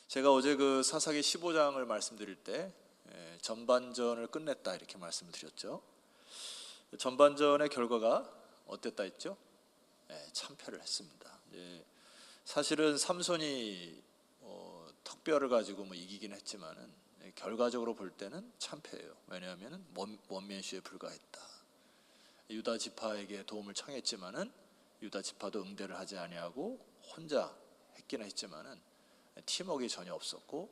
제가 어제 그 사사기 15장을 말씀드릴 때 전반전을 끝냈다 이렇게 말씀을 드렸죠. 전반전의 결과가 어땠다 했죠? 참패를 했습니다. 사실은 삼손이 턱뼈를 가지고 이기긴 했지만은 결과적으로 볼 때는 참패예요. 왜냐하면 원맨쇼에 불과했다. 유다 지파에게 도움을 청했지만은 유다 지파도 응대를 하지 아니하고 혼자 했기는 했지만은 팀워크가 전혀 없었고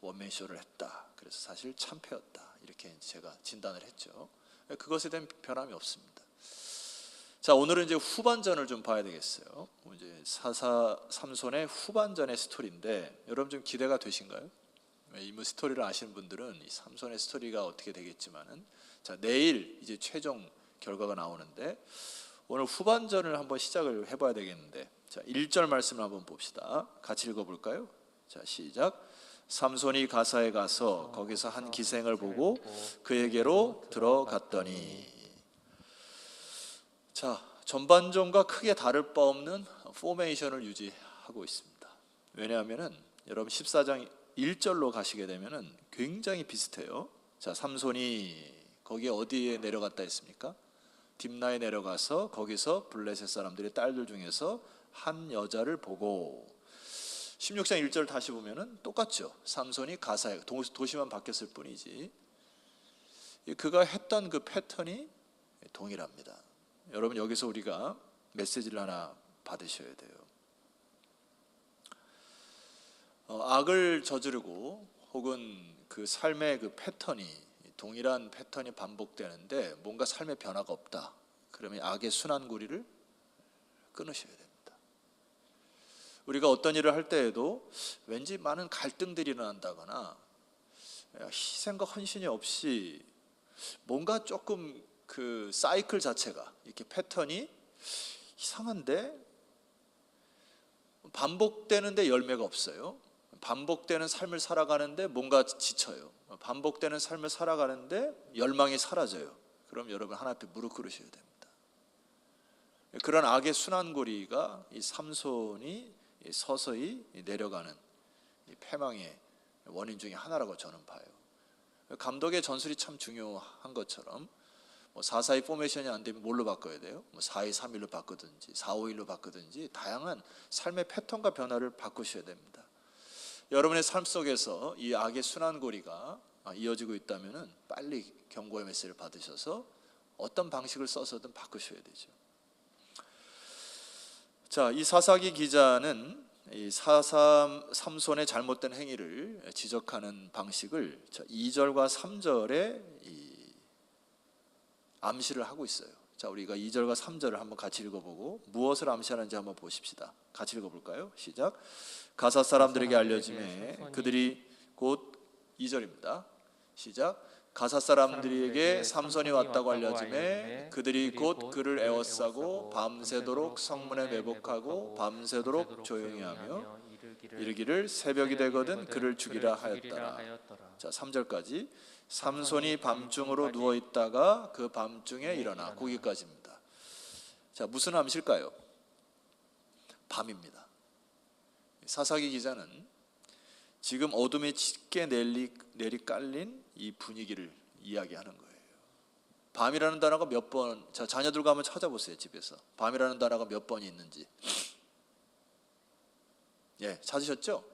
원맨쇼를 했다. 그래서 사실 참패였다. 이렇게 제가 진단을 했죠. 그것에 대한 변함이 없습니다. 자, 오늘은 이제 후반전을 좀 봐야 되겠어요. 이제 사사 삼손의 후반전의 스토리인데 여러분 좀 기대가 되신가요? 이 스토리를 아시는 분들은 이 삼손의 스토리가 어떻게 되겠지만은 자, 내일 이제 최종 결과가 나오는데 오늘 후반전을 한번 시작을 해봐야 되겠는데 자, 1절 말씀을 한번 봅시다. 같이 읽어볼까요? 자, 시작. 삼손이 가사에 가서 거기서 한 기생을 보고 그에게로 들어갔더니. 자, 전반전과 크게 다를 바 없는 포메이션을 유지하고 있습니다. 왜냐하면은 여러분 14장 1절로 가시게 되면은 굉장히 비슷해요. 자, 삼손이 거기에 어디에 내려갔다 했습니까? 딥나에 내려가서 거기서 블레셋 사람들의 딸들 중에서 한 여자를 보고 16장 1절 다시 보면은 똑같죠. 삼손이 가사에 도시만 바뀌었을 뿐이지 그가 했던 그 패턴이 동일합니다. 여러분 여기서 우리가 메시지를 하나 받으셔야 돼요. 악을 저지르고 혹은 그 삶의 그 패턴이 동일한 패턴이 반복되는데 뭔가 삶의 변화가 없다. 그러면 악의 순환고리를 끊으셔야 됩니다. 우리가 어떤 일을 할 때에도 왠지 많은 갈등들이 일어난다거나 희생과 헌신이 없이 뭔가 조금 그 사이클 자체가 이렇게 패턴이 이상한데 반복되는데 열매가 없어요. 반복되는 삶을 살아가는데 뭔가 지쳐요. 반복되는 삶을 살아가는데 열망이 사라져요. 그럼 여러분 하나님 앞에 무릎 꿇으셔야 됩니다. 그런 악의 순환고리가 이 삼손이 서서히 내려가는 패망의 원인 중에 하나라고 저는 봐요. 감독의 전술이 참 중요한 것처럼 4-4-2 포메이션이 안 되면 뭘로 바꿔야 돼요? 4-2-3-1로 바꾸든지 4-5-1로 바꾸든지 다양한 삶의 패턴과 변화를 바꾸셔야 됩니다. 여러분의 삶 속에서 이 악의 순환고리가 이어지고 있다면 빨리 경고의 메시지를 받으셔서 어떤 방식을 써서든 바꾸셔야 되죠. 자, 이 사사기 기자는 이 삼손의 잘못된 행위를 지적하는 방식을 2절과 3절에 암시를 하고 있어요. 자, 우리가 2절과 3절을 한번 같이 읽어보고 무엇을 암시하는지 한번 보십시다. 같이 읽어볼까요? 시작. 가사 사람들에게 알려짐에 그들이 곧 2절입니다. 시작. 가사 사람들에게 삼손이 왔다고 알려짐에 그들이 곧 그를 애워싸고 밤새도록 성문에 매복하고 밤새도록 조용히 하며 이르기를 새벽이 되거든 그를 죽이라 하였더라. 자, 3절까지. 삼손이 밤중으로 누워있다가 그 밤중에 일어나. 거기까지입니다. 자, 무슨 암시일까요? 밤입니다. 사사기 기자는 지금 어둠이 짙게 내리 깔린 이 분위기를 이야기하는 거예요. 밤이라는 단어가 몇 번, 자, 자녀들과 한번 찾아보세요. 집에서 밤이라는 단어가 몇 번이 있는지. 예, 찾으셨죠?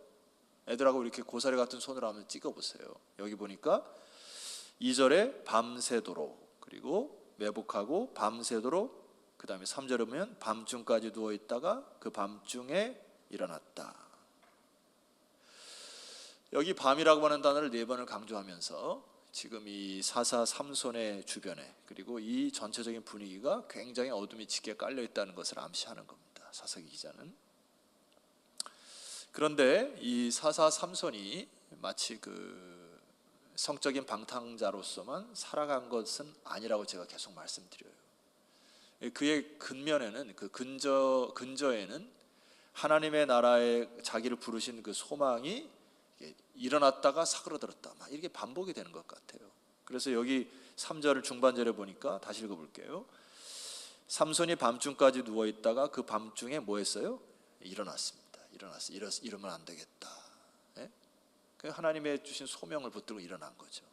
애들하고 이렇게 고사리 같은 손으로 한번 찍어보세요. 여기 보니까 2절에 밤새도록, 그리고 매복하고 밤새도록, 그 다음에 3절에 보면 밤중까지 누워있다가 그 밤중에 일어났다. 여기 밤이라고 하는 단어를 4번을 강조하면서 지금 이 사사 삼손의 주변에 그리고 이 전체적인 분위기가 굉장히 어둠이 짙게 깔려 있다는 것을 암시하는 겁니다. 사사기 기자는. 그런데 이 사사 삼손이 마치 그 성적인 방탕자로서만 살아간 것은 아니라고 제가 계속 말씀드려요. 그의 근면에는 그 근저에는 하나님의 나라에 자기를 부르신 그 소망이 일어났다가 사그러들었다, 막 이렇게 반복이 되는 것 같아요. 그래서 여기 3절을 중반절에 보니까 다시 읽어볼게요. 삼손이 밤중까지 누워있다가 그 밤중에 뭐 했어요? 일어났습니다. 이러면 안 되겠다. 네? 그 하나님의 주신 소명을 붙들고 일어난 거죠.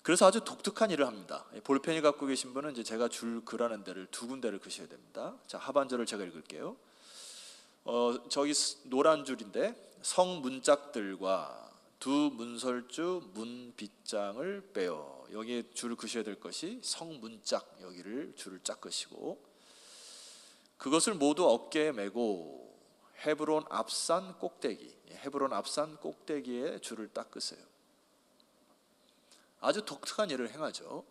그래서 아주 독특한 일을 합니다. 볼펜이 갖고 계신 분은 이제 제가 줄 글하는 데를 두 군데를 그셔야 됩니다. 자, 하반절을 제가 읽을게요. 저기 노란 줄인데 성문짝들과 두 문설주 문빗장을 빼어, 여기에 줄을 그셔야 될 것이 성문짝, 여기를 줄을 짝 그시고 그것을 모두 어깨에 메고 헤브론 앞산 꼭대기, 헤브론 앞산 꼭대기에 줄을 딱 끄세요. 아주 독특한 일을 행하죠.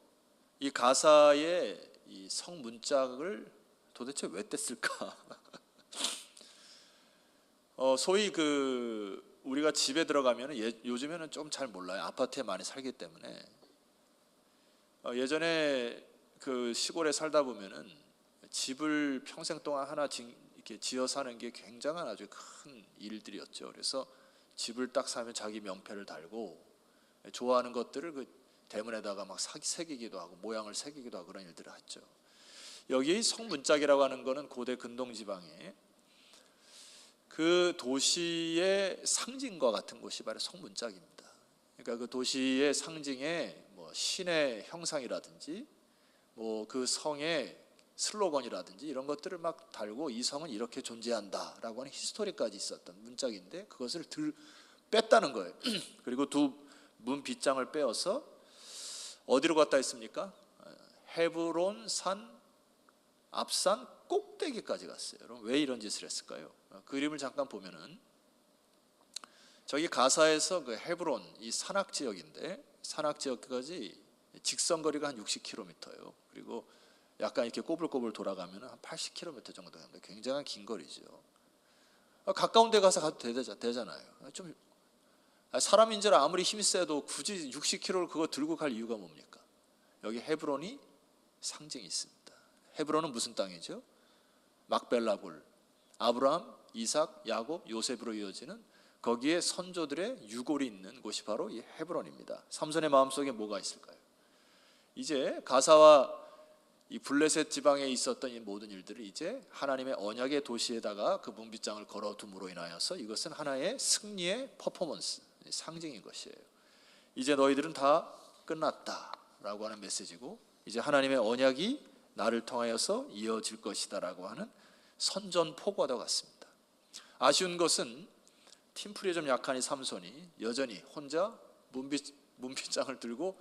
이 가사의 이 성문짝을 도대체 왜 뗐을까? 소위 우리가 집에 들어가면 요즘에는 좀 잘 몰라요. 아파트에 많이 살기 때문에. 예전에 그 시골에 살다 보면은 집을 평생 동안 하나 이렇게 지어 사는 게 굉장한 아주 큰 일들이었죠. 그래서 집을 딱 사면 자기 명패를 달고 좋아하는 것들을 그 대문에다가 막 새기기도 하고 모양을 새기기도 하고 그런 일들을 했죠. 여기 성문짝이라고 하는 거는 고대 근동 지방에 그 도시의 상징과 같은 곳이 바로 성문짝입니다. 그러니까 그 도시의 상징에 뭐 신의 형상이라든지 뭐 그 성의 슬로건이라든지 이런 것들을 막 달고 이 성은 이렇게 존재한다라고 하는 히스토리까지 있었던 문짝인데 그것을 뺐다는 거예요. 그리고 두 문 빗장을 빼어서 어디로 갔다 했습니까? 헤브론 산 앞산 꼭대기까지 갔어요. 여러분 왜 이런 짓을 했을까요? 그림을 잠깐 보면은 저기 가사에서 그 헤브론 이 산악 지역인데 산악 지역까지 직선 거리가 한 60km예요. 그리고 약간 이렇게 꼬불꼬불 돌아가면 한 80km 정도 됩니다. 굉장히 긴 거리죠. 가까운 데 가서 가도 되잖아요. 좀 사람인줄 아무리 힘이 세도 굳이 60km를 그거 들고 갈 이유가 뭡니까? 여기 헤브론이 상징이 있습니다. 헤브론은 무슨 땅이죠? 막벨라굴, 아브라함, 이삭, 야곱, 요셉으로 이어지는 거기에 선조들의 유골이 있는 곳이 바로 이 헤브론입니다. 삼손의 마음속에 뭐가 있을까요? 이제 가사와 이 블레셋 지방에 있었던 이 모든 일들을 이제 하나님의 언약의 도시에다가 그 문빗장을 걸어둠으로 인하여서 이것은 하나의 승리의 퍼포먼스, 상징인 것이에요. 이제 너희들은 다 끝났다라고 하는 메시지고 이제 하나님의 언약이 나를 통하여서 이어질 것이다라고 하는 선전포고와 같습니다. 아쉬운 것은 팀플이 좀 약한 이 삼손이 여전히 혼자 문빗장을 들고,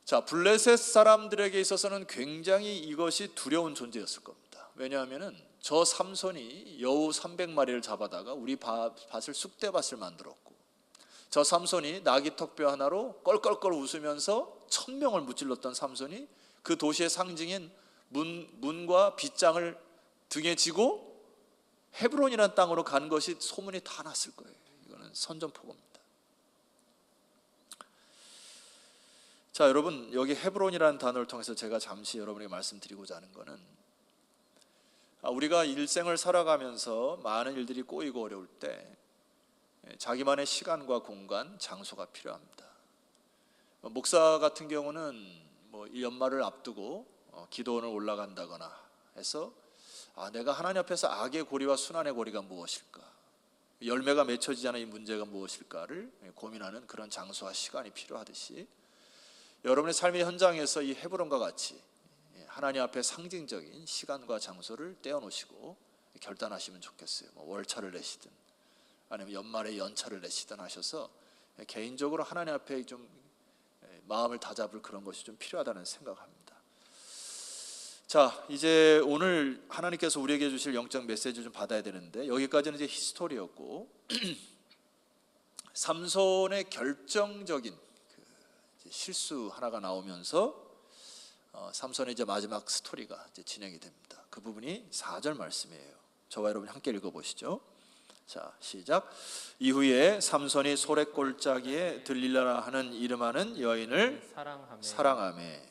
자, 블레셋 사람들에게 있어서는 굉장히 이것이 두려운 존재였을 겁니다. 왜냐하면은 저 삼손이 여우 300마리를 잡아다가 우리 밭을 쑥대밭을 만들었고, 저 삼손이 나귀 턱뼈 하나로 껄껄껄 웃으면서 1000명을 무찔렀던 삼손이 그 도시의 상징인 문과 빗장을 등에 지고 헤브론이라는 땅으로 간 것이 소문이 다 났을 거예요. 이거는 선전포고입니다. 자, 여러분, 여기 헤브론이라는 단어를 통해서 제가 잠시 여러분에게 말씀드리고자 하는 것은 우리가 일생을 살아가면서 많은 일들이 꼬이고 어려울 때 자기만의 시간과 공간, 장소가 필요합니다. 목사 같은 경우는 뭐 연말을 앞두고 기도원을 올라간다거나 해서 내가 하나님 앞에서 악의 고리와 순환의 고리가 무엇일까, 열매가 맺혀지지 않은 이 문제가 무엇일까를 고민하는 그런 장소와 시간이 필요하듯이 여러분의 삶의 현장에서 이 헤브론과 같이 하나님 앞에 상징적인 시간과 장소를 떼어놓으시고 결단하시면 좋겠어요. 뭐 월차를 내시든 아니면 연말에 연차를 내시든 하셔서 개인적으로 하나님 앞에 좀 마음을 다잡을 그런 것이 좀 필요하다는 생각합니다. 자, 이제 오늘 하나님께서 우리에게 주실 영적 메시지를 좀 받아야 되는데 여기까지는 이제 히스토리였고 삼손의 결정적인 실수 하나가 나오면서 삼손의 이제 마지막 스토리가 이제 진행이 됩니다. 그 부분이 4절 말씀이에요. 저와 여러분 함께 읽어보시죠. 자, 시작. 이후에 삼손이 소래골짜기에 들릴라라 하는 이름하는 여인을 사랑하매.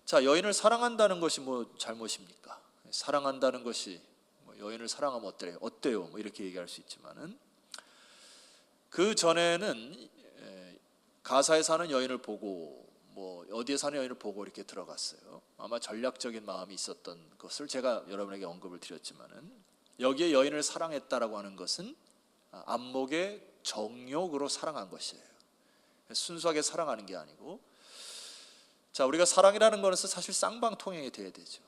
자, 여인을 사랑한다는 것이 뭐 잘못입니까? 사랑한다는 것이 뭐 여인을 사랑하면 어때요? 뭐 이렇게 얘기할 수 있지만은 그 전에는 가사에 사는 여인을 보고 뭐 어디에 사는 여인을 보고 이렇게 들어갔어요. 아마 전략적인 마음이 있었던 것을 제가 여러분에게 언급을 드렸지만은 여기에 여인을 사랑했다라고 하는 것은 안목의 정욕으로 사랑한 것이에요. 순수하게 사랑하는 게 아니고, 자, 우리가 사랑이라는 것은 사실 쌍방통행이 돼야 되죠.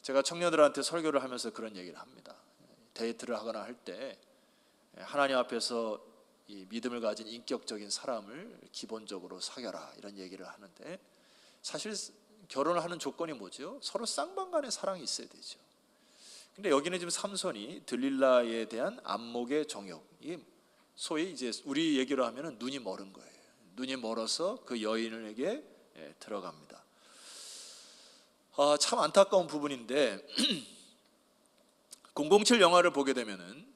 제가 청년들한테 설교를 하면서 그런 얘기를 합니다. 데이트를 하거나 할 때 하나님 앞에서 이 믿음을 가진 인격적인 사람을 기본적으로 사귀어라, 이런 얘기를 하는데, 사실 결혼을 하는 조건이 뭐죠? 서로 쌍방간의 사랑이 있어야 되죠. 근데 여기는 지금 삼손이 들릴라에 대한 안목의 정욕, 이게 소위 이제 우리 얘기로 하면은 눈이 멀은 거예요. 눈이 멀어서 그 여인에게 들어갑니다. 참 안타까운 부분인데 007 영화를 보게 되면은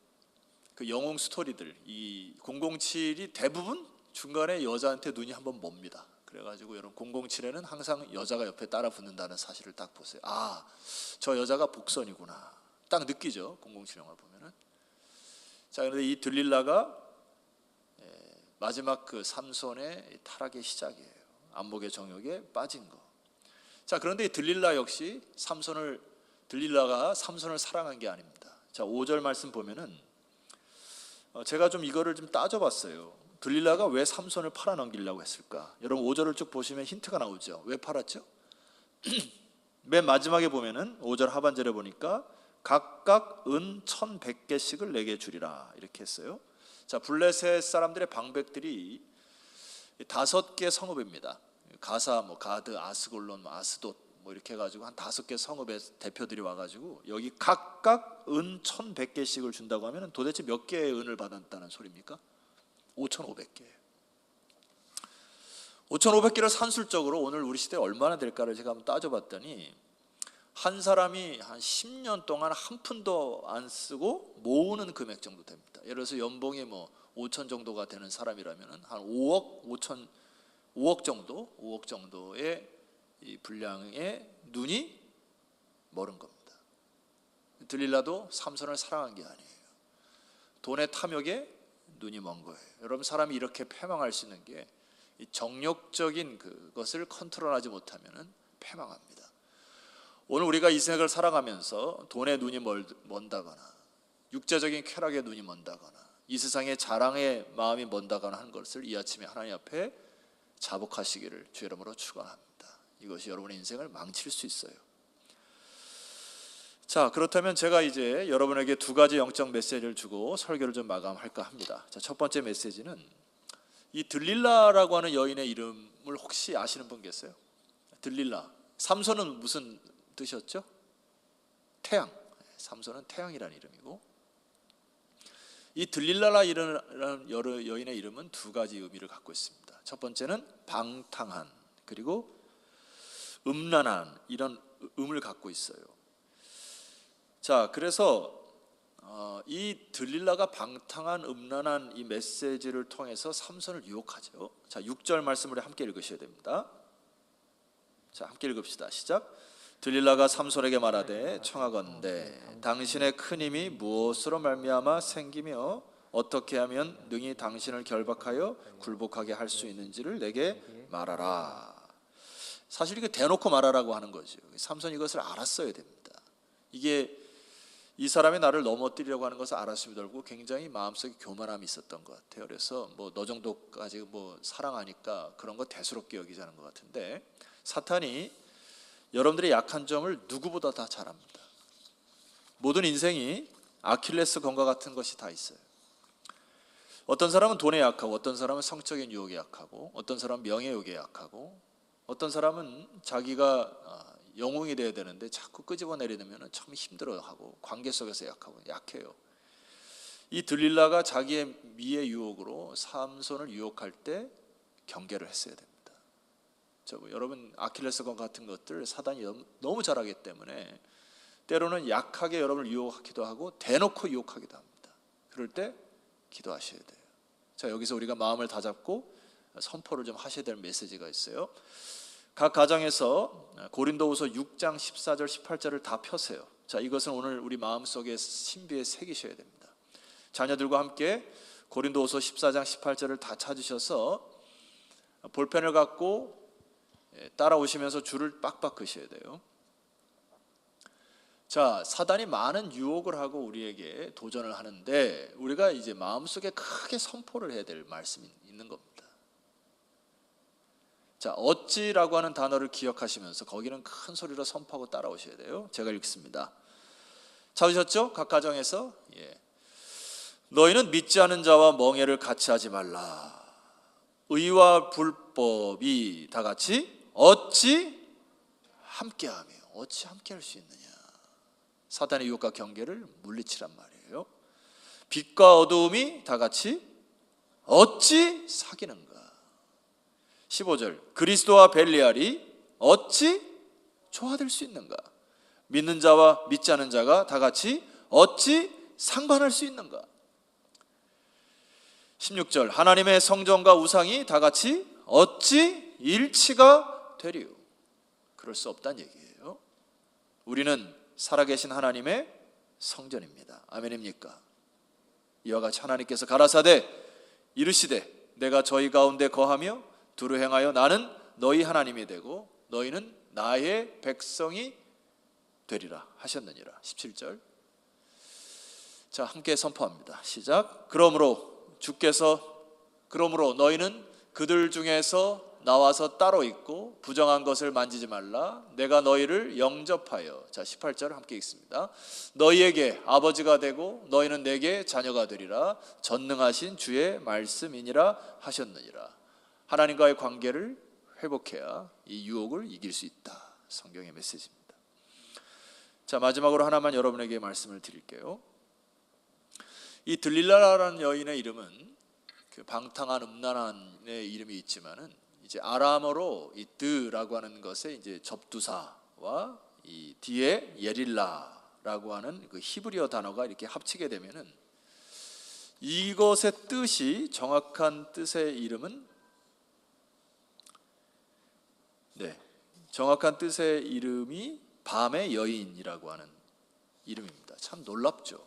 그 영웅 스토리들, 이 007이 대부분 중간에 여자한테 눈이 한번 멉니다. 그래가지고 여러분 007에는 항상 여자가 옆에 따라 붙는다는 사실을 딱 보세요. 저 여자가 복선이구나, 딱 느끼죠, 007 영화를 보면은. 자, 그런데 이 들릴라가 마지막 그 삼손의 타락의 시작이에요. 안목의 정욕에 빠진 거. 자, 그런데 이 들릴라 역시 들릴라가 삼손을 사랑한 게 아닙니다. 자, 5절 말씀 보면은 제가 좀 이거를 좀 따져봤어요. 들릴라가 왜 삼손을 팔아넘기려고 했을까? 여러분 5절을 쭉 보시면 힌트가 나오죠. 왜 팔았죠? 맨 마지막에 보면은 5절 하반절에 보니까 각각 은 1,100개씩을 내게 주리라, 이렇게 했어요. 자, 블레셋 사람들의 방백들이 5개 성읍입니다. 가사, 가드, 아스골론, 아스돗 이렇게 해가지고 한 5개 성읍의 대표들이 와가지고 여기 각각 은 1,100개씩을 준다고 하면 도대체 몇 개의 은을 받았다는 소리입니까? 5,500개. 5,500개를 산술적으로 오늘 우리 시대에 얼마나 될까를 제가 한번 따져봤더니, 한 사람이 한 10년 동안 한 푼도 안 쓰고 모으는 금액 정도 됩니다. 예를 들어서 연봉이 5천 정도가 되는 사람이라면 한 5억 정도의 이 분량의 눈이 멀은 겁니다. 들릴라도 삼손을 사랑한 게 아니에요. 돈의 탐욕에 눈이 먼 거예요. 여러분, 사람이 이렇게 패망할 수 있는 게 이 정욕적인 그것을 컨트롤하지 못하면 패망합니다. 오늘 우리가 이 생을 살아가면서 돈의 눈이 먼다거나 육체적인 쾌락의 눈이 먼다거나 이 세상의 자랑의 마음이 먼다거나 하는 것을 이 아침에 하나님 앞에 자복하시기를 주 이름으로 축원합니다. 이것이 여러분의 인생을 망칠 수 있어요. 자, 그렇다면 제가 이제 여러분에게 2가지 영적 메시지를 주고 설교를 좀 마감할까 합니다. 자, 첫 번째 메시지는 이 들릴라라고 하는 여인의 이름을 혹시 아시는 분 계세요? 들릴라. 삼손은 무슨 뜻이었죠? 태양. 삼손은 태양이라는 이름이고, 이 들릴라라는 여인의 이름은 2가지 의미를 갖고 있습니다. 첫 번째는 방탕한, 그리고 음란한, 이런 의미를 갖고 있어요. 자, 그래서 이 들릴라가 방탕한, 음란한 이 메시지를 통해서 삼손을 유혹하죠. 자, 6절 말씀을 함께 읽으셔야 됩니다. 자, 함께 읽읍시다. 시작. 들릴라가 삼손에게 말하되 청하건대 당신의 큰 힘이 무엇으로 말미암아 생기며 어떻게 하면 능히 당신을 결박하여 굴복하게 할 수 있는지를 내게 말하라. 사실 이게 대놓고 말하라고 하는 거죠. 삼손이 이것을 알았어야 됩니다. 이게 이 사람이 나를 넘어뜨리려고 하는 것을 알았음에도 불구하고 굉장히 마음속에 교만함이 있었던 것 같아요. 그래서 너 정도까지 사랑하니까 그런 거 대수롭게 여기자는 것 같은데, 사탄이 여러분들의 약한 점을 누구보다 다 잘 압니다. 모든 인생이 아킬레스 건과 같은 것이 다 있어요. 어떤 사람은 돈에 약하고, 어떤 사람은 성적인 유혹에 약하고, 어떤 사람은 명예욕에 약하고, 어떤 사람은 자기가 영웅이 돼야 되는데 자꾸 끄집어내리면 참 힘들어하고, 관계 속에서 약해요. 이 들릴라가 자기의 미의 유혹으로 삼손을 유혹할 때 경계를 했어야 됩니다. 여러분, 아킬레스건 같은 것들 사단이 너무 잘하기 때문에 때로는 약하게 여러분을 유혹하기도 하고 대놓고 유혹하기도 합니다. 그럴 때 기도하셔야 돼요. 자, 여기서 우리가 마음을 다잡고 선포를 좀 하셔야 될 메시지가 있어요. 각 가정에서 고린도후서 6장 14절 18절을 다 펴세요. 자, 이것은 오늘 우리 마음속에 신비에 새기셔야 됩니다. 자녀들과 함께 고린도후서 14장 18절을 다 찾으셔서 볼펜을 갖고 따라오시면서 줄을 빡빡 그셔야 돼요. 자, 사단이 많은 유혹을 하고 우리에게 도전을 하는데 우리가 이제 마음속에 크게 선포를 해야 될 말씀이 있는 겁니다. 자, 어찌라고 하는 단어를 기억하시면서 거기는 큰 소리로 선포하고 따라오셔야 돼요. 제가 읽습니다. 찾으셨죠? 각 가정에서. 너희는 믿지 않은 자와 멍에를 같이 하지 말라. 의와 불법이 다 같이 어찌 함께하며 어찌 함께할 수 있느냐. 사단의 유혹과 경계를 물리치란 말이에요. 빛과 어두움이 다 같이 어찌 사귀는가. 15절 그리스도와 벨리알이 어찌 조화될 수 있는가. 믿는 자와 믿지 않은 자가 다 같이 어찌 상반할 수 있는가. 16절 하나님의 성전과 우상이 다 같이 어찌 일치가 되리요. 그럴 수 없다는 얘기예요. 우리는 살아계신 하나님의 성전입니다. 아멘입니까? 이와 같이 하나님께서 가라사대 이르시되 내가 저희 가운데 거하며 두루 행하여 나는 너희 하나님이 되고 너희는 나의 백성이 되리라 하셨느니라. 17절 자, 함께 선포합니다. 시작. 그러므로 너희는 그들 중에서 나와서 따로 있고 부정한 것을 만지지 말라. 내가 너희를 영접하여. 자, 18절 함께 읽습니다. 너희에게 아버지가 되고 너희는 내게 자녀가 되리라. 전능하신 주의 말씀이니라 하셨느니라. 하나님과의 관계를 회복해야 이 유혹을 이길 수 있다. 성경의 메시지입니다. 자, 마지막으로 하나만 여러분에게 말씀을 드릴게요. 이 들릴라라는 여인의 이름은 그 방탕한 음란한의 이름이 있지만은 이제 아람어로 이 드라고 하는 것의 이제 접두사와 이 뒤에 예릴라라고 하는 그 히브리어 단어가 이렇게 합치게 되면은 이것의 뜻이 정확한 뜻의 이름은 정확한 뜻의 이름이 밤의 여인이라고 하는 이름입니다. 참 놀랍죠.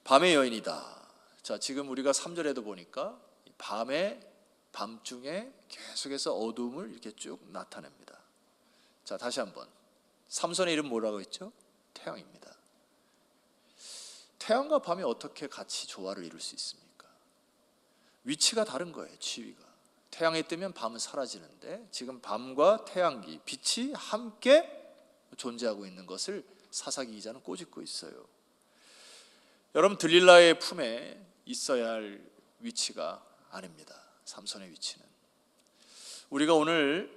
밤의 여인이다. 자, 지금 우리가 3절에도 보니까 밤중에 계속해서 어두움을 이렇게 쭉 나타냅니다. 자, 다시 한번. 삼손의 이름 뭐라고 했죠? 태양입니다. 태양과 밤이 어떻게 같이 조화를 이룰 수 있습니까? 위치가 다른 거예요. 지위가. 태양이 뜨면 밤은 사라지는데 지금 밤과 태양기, 빛이 함께 존재하고 있는 것을 사사기 기자는 꼬집고 있어요. 여러분, 들릴라의 품에 있어야 할 위치가 아닙니다. 삼손의 위치는. 우리가 오늘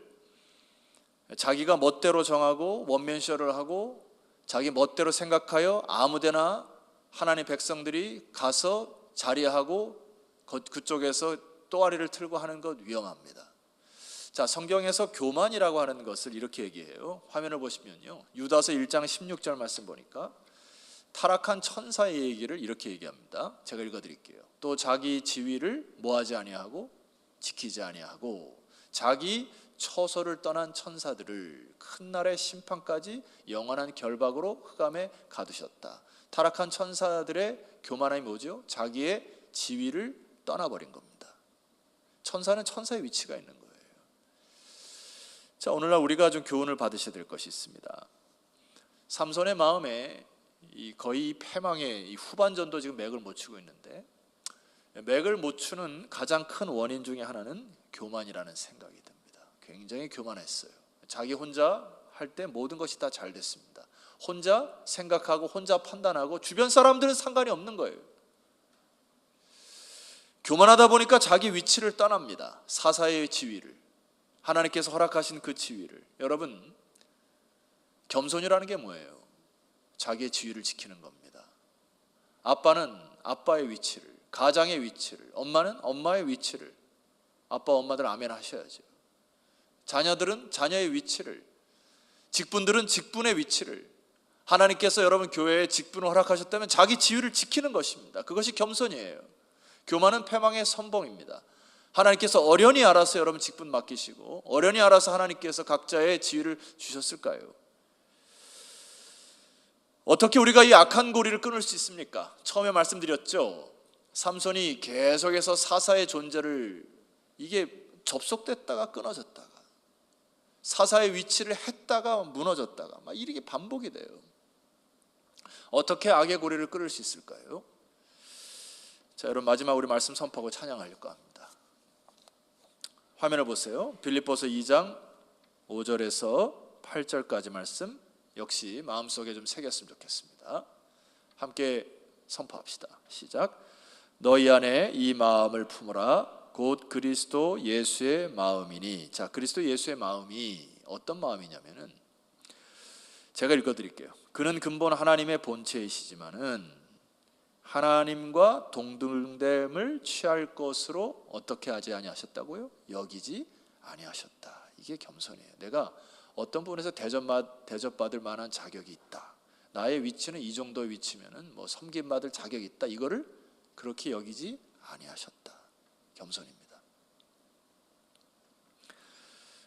자기가 멋대로 정하고 원맨쇼를 하고 자기 멋대로 생각하여 아무데나 하나님 백성들이 가서 자리하고 그쪽에서 또아리를 틀고 하는 것 위험합니다. 자, 성경에서 교만이라고 하는 것을 이렇게 얘기해요. 화면을 보시면요, 유다서 1장 16절 말씀 보니까 타락한 천사의 얘기를 이렇게 얘기합니다. 제가 읽어드릴게요. 또 자기 지위를 뭐하지 아니하고 지키지 아니하고 자기 처소를 떠난 천사들을 큰 날의 심판까지 영원한 결박으로 흑암에 가두셨다. 타락한 천사들의 교만함이 뭐죠? 자기의 지위를 떠나버린 겁니다. 천사는 천사의 위치가 있는 거예요. 자, 오늘날 우리가 좀 교훈을 받으셔야 될 것이 있습니다. 삼손의 마음에 거의 패망의 이 후반전도 지금 맥을 못 추고 있는데, 맥을 못 추는 가장 큰 원인 중에 하나는 교만이라는 생각이 듭니다. 굉장히 교만했어요. 자기 혼자 할 때 모든 것이 다 잘 됐습니다. 혼자 생각하고 혼자 판단하고 주변 사람들은 상관이 없는 거예요. 교만하다 보니까 자기 위치를 떠납니다. 사사의 지위를, 하나님께서 허락하신 그 지위를. 여러분, 겸손이라는 게 뭐예요? 자기의 지위를 지키는 겁니다. 아빠는 아빠의 위치를, 가장의 위치를, 엄마는 엄마의 위치를, 아빠 엄마들 아멘 하셔야죠. 자녀들은 자녀의 위치를, 직분들은 직분의 위치를, 하나님께서 여러분 교회에 직분을 허락하셨다면 자기 지위를 지키는 것입니다. 그것이 겸손이에요. 교만은 패망의 선봉입니다. 하나님께서 어련히 알아서 여러분 직분 맡기시고 어련히 알아서 하나님께서 각자의 지위를 주셨을까요? 어떻게 우리가 이 악한 고리를 끊을 수 있습니까? 처음에 말씀드렸죠. 삼손이 계속해서 사사의 존재를, 이게 접속됐다가 끊어졌다가, 사사의 위치를 했다가 무너졌다가 막 이렇게 반복이 돼요. 어떻게 악의 고리를 끊을 수 있을까요? 자, 여러분 마지막 우리 말씀 선포하고 찬양하려고 합니다. 화면을 보세요. 빌립보서 2장 5절에서 8절까지 말씀 역시 마음속에 좀 새겼으면 좋겠습니다. 함께 선포합시다. 시작. 너희 안에 이 마음을 품으라. 곧 그리스도 예수의 마음이니. 자, 그리스도 예수의 마음이 어떤 마음이냐면은 제가 읽어드릴게요. 그는 근본 하나님의 본체이시지만은 하나님과 동등됨을 취할 것으로 어떻게 하지 아니하셨다고요? 여기지 아니하셨다. 이게 겸손이에요. 내가 어떤 부분에서 대접받을 만한 자격이 있다. 나의 위치는 이 정도의 위치면은 뭐 섬김받을 자격이 있다. 이거를 그렇게 여기지 아니하셨다. 겸손입니다.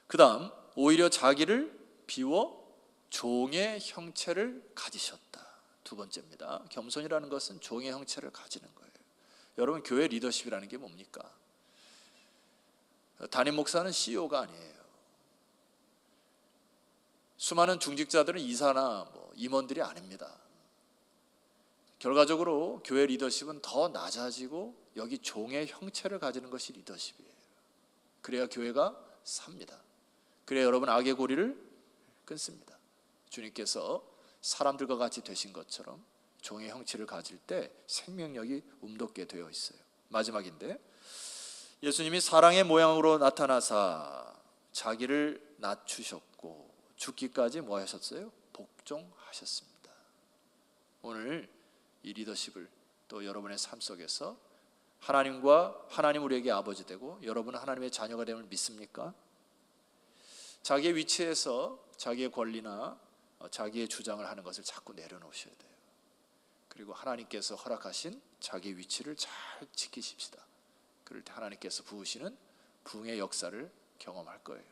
그 다음 오히려 자기를 비워 종의 형체를 가지셨다. 두 번째입니다. 겸손이라는 것은 종의 형체를 가지는 거예요. 여러분 교회 리더십이라는 게 뭡니까? 담임 목사는 CEO가 아니에요. 수많은 중직자들은 이사나 임원들이 아닙니다. 결과적으로 교회 리더십은 더 낮아지고 여기 종의 형체를 가지는 것이 리더십이에요. 그래야 교회가 삽니다. 그래야 여러분 악의 고리를 끊습니다. 주님께서 사람들과 같이 되신 것처럼 종의 형체를 가질 때 생명력이 움돋게 되어 있어요. 마지막인데 예수님이 사랑의 모양으로 나타나사 자기를 낮추셨고 죽기까지 뭐 하셨어요? 복종하셨습니다. 오늘 이 리더십을 또 여러분의 삶 속에서 하나님 우리에게 아버지 되고 여러분은 하나님의 자녀가 됨을 믿습니까? 자기의 위치에서 자기의 권리나 자기의 주장을 하는 것을 자꾸 내려놓으셔야 돼요. 그리고 하나님께서 허락하신 자기의 위치를 잘 지키십시다. 그럴 때 하나님께서 부으시는 부흥의 역사를 경험할 거예요.